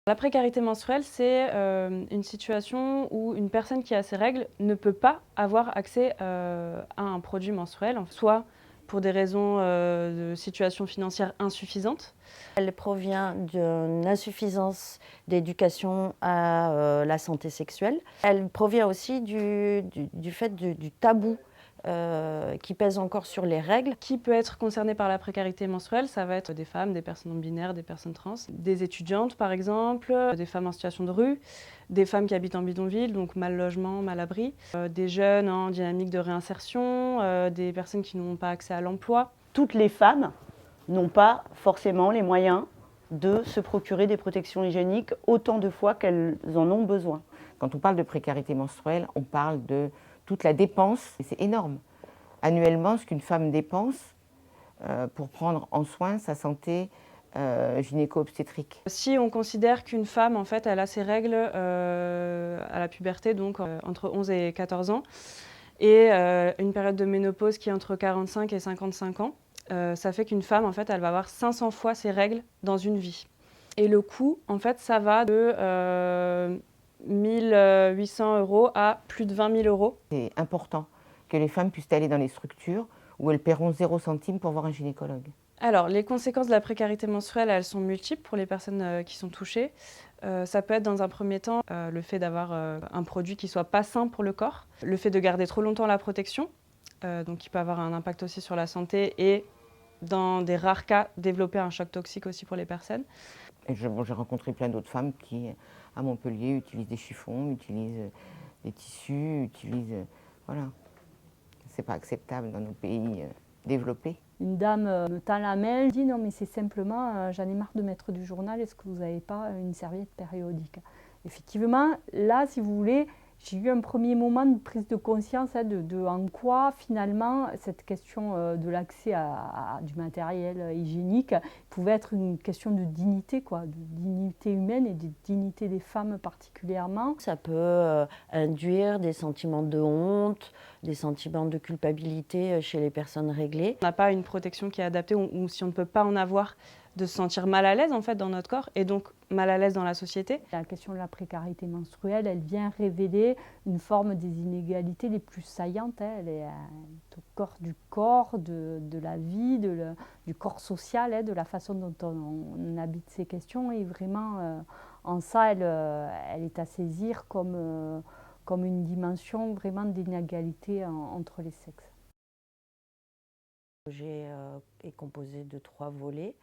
La précarité menstruelle, c'est une situation où une personne qui a ses règles ne peut pas avoir accès à un produit menstruel, soit pour des raisons de situation financière insuffisante. Elle provient d'une insuffisance d'éducation à la santé sexuelle. Elle provient aussi du fait du tabou qui pèse encore sur les règles. Qui peut être concerné par la précarité menstruelle? Ça va être des femmes, des personnes non binaires, des personnes trans, des étudiantes par exemple, des femmes en situation de rue, des femmes qui habitent en bidonville, donc mal logement, mal abri, des jeunes en dynamique de réinsertion, des personnes qui n'ont pas accès à l'emploi. Toutes les femmes n'ont pas forcément les moyens de se procurer des protections hygiéniques autant de fois qu'elles en ont besoin. Quand on parle de précarité menstruelle, on parle de toute la dépense, et c'est énorme. Annuellement, ce qu'une femme dépense pour prendre en soin sa santé gynéco-obstétrique. Si on considère qu'une femme, en fait, elle a ses règles à la puberté, donc entre 11 et 14 ans, et une période de ménopause qui est entre 45 et 55 ans, ça fait qu'une femme, en fait, elle va avoir 500 fois ses règles dans une vie. Et le coût, en fait, ça va de 1 800 € à plus de 20 000 €. C'est important que les femmes puissent aller dans les structures où elles paieront 0 centime pour voir un gynécologue. Alors, les conséquences de la précarité menstruelle, elles sont multiples pour les personnes qui sont touchées. Ça peut être dans un premier temps le fait d'avoir un produit qui ne soit pas sain pour le corps, le fait de garder trop longtemps la protection, donc qui peut avoir un impact aussi sur la santé et dans des rares cas développer un choc toxique aussi pour les personnes. Et j'ai rencontré plein d'autres femmes qui, à Montpellier, utilisent des chiffons, utilisent des tissus, utilisent... voilà. C'est pas acceptable dans nos pays développés. Une dame me tend la main, elle dit non mais c'est simplement, j'en ai marre de mettre du journal, est-ce que vous n'avez pas une serviette périodique? Effectivement, là si vous voulez, j'ai eu un premier moment de prise de conscience de en quoi finalement cette question de l'accès à du matériel hygiénique pouvait être une question de dignité, quoi, de dignité humaine et de dignité des femmes particulièrement. Ça peut induire des sentiments de honte, des sentiments de culpabilité chez les personnes réglées. On n'a pas une protection qui est adaptée ou si on ne peut pas en avoir, de se sentir mal à l'aise en fait dans notre corps et donc mal à l'aise dans la société. La question de la précarité menstruelle, elle vient révéler une forme des inégalités les plus saillantes. Elle est au corps de la vie, du corps social, de la façon dont on habite ces questions. Et vraiment, en ça, elle est à saisir comme une dimension vraiment d'inégalité entre les sexes. Le projet est composé de 3 volets.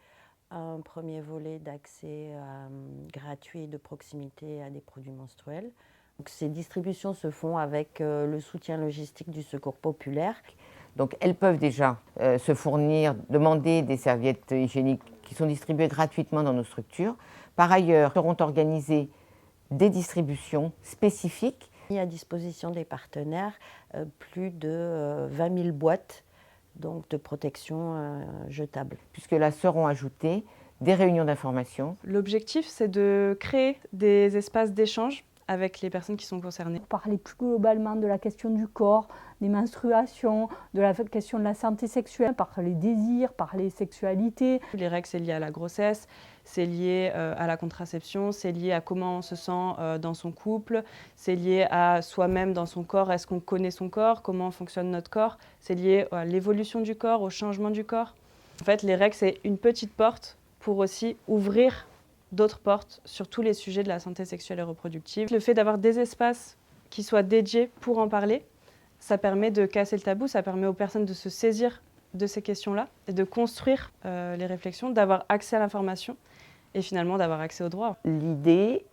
Un premier volet d'accès gratuit et de proximité à des produits menstruels. Donc, ces distributions se font avec le soutien logistique du Secours populaire. Donc elles peuvent déjà se fournir, demander des serviettes hygiéniques qui sont distribuées gratuitement dans nos structures. Par ailleurs, seront organisées des distributions spécifiques. Mis à disposition des partenaires plus de 20 000 boîtes donc de protection jetable. Puisque là seront ajoutées des réunions d'information. L'objectif, c'est de créer des espaces d'échange avec les personnes qui sont concernées. Parler plus globalement de la question du corps, des menstruations, de la question de la santé sexuelle, par les désirs, par les sexualités. Les règles, c'est lié à la grossesse, c'est lié à la contraception, c'est lié à comment on se sent dans son couple, c'est lié à soi-même dans son corps, est-ce qu'on connaît son corps, comment fonctionne notre corps, c'est lié à l'évolution du corps, au changement du corps. En fait, les règles, c'est une petite porte pour aussi ouvrir d'autres portes sur tous les sujets de la santé sexuelle et reproductive. Le fait d'avoir des espaces qui soient dédiés pour en parler, ça permet de casser le tabou, ça permet aux personnes de se saisir de ces questions-là et de construire les réflexions, d'avoir accès à l'information et finalement d'avoir accès aux droits. L'idée,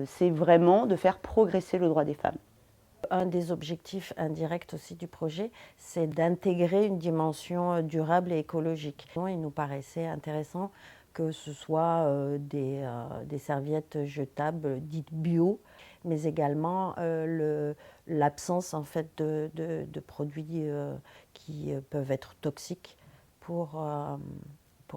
c'est vraiment de faire progresser le droit des femmes. Un des objectifs indirects aussi du projet, c'est d'intégrer une dimension durable et écologique. Il nous paraissait intéressant que ce soit des serviettes jetables dites bio, mais également l'absence en fait de produits qui peuvent être toxiques pour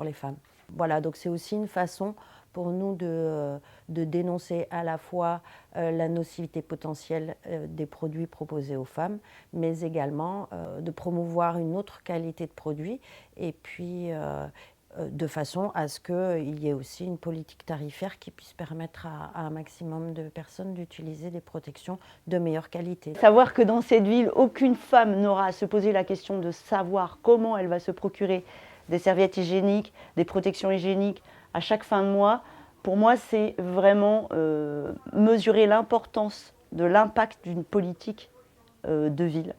les femmes. Voilà, donc c'est aussi une façon pour nous de dénoncer à la fois la nocivité potentielle des produits proposés aux femmes, mais également de promouvoir une autre qualité de produits et puis de façon à ce qu'il y ait aussi une politique tarifaire qui puisse permettre à un maximum de personnes d'utiliser des protections de meilleure qualité. Savoir que dans cette ville, aucune femme n'aura à se poser la question de savoir comment elle va se procurer des serviettes hygiéniques, des protections hygiéniques à chaque fin de mois, pour moi, c'est vraiment mesurer l'importance de l'impact d'une politique de ville.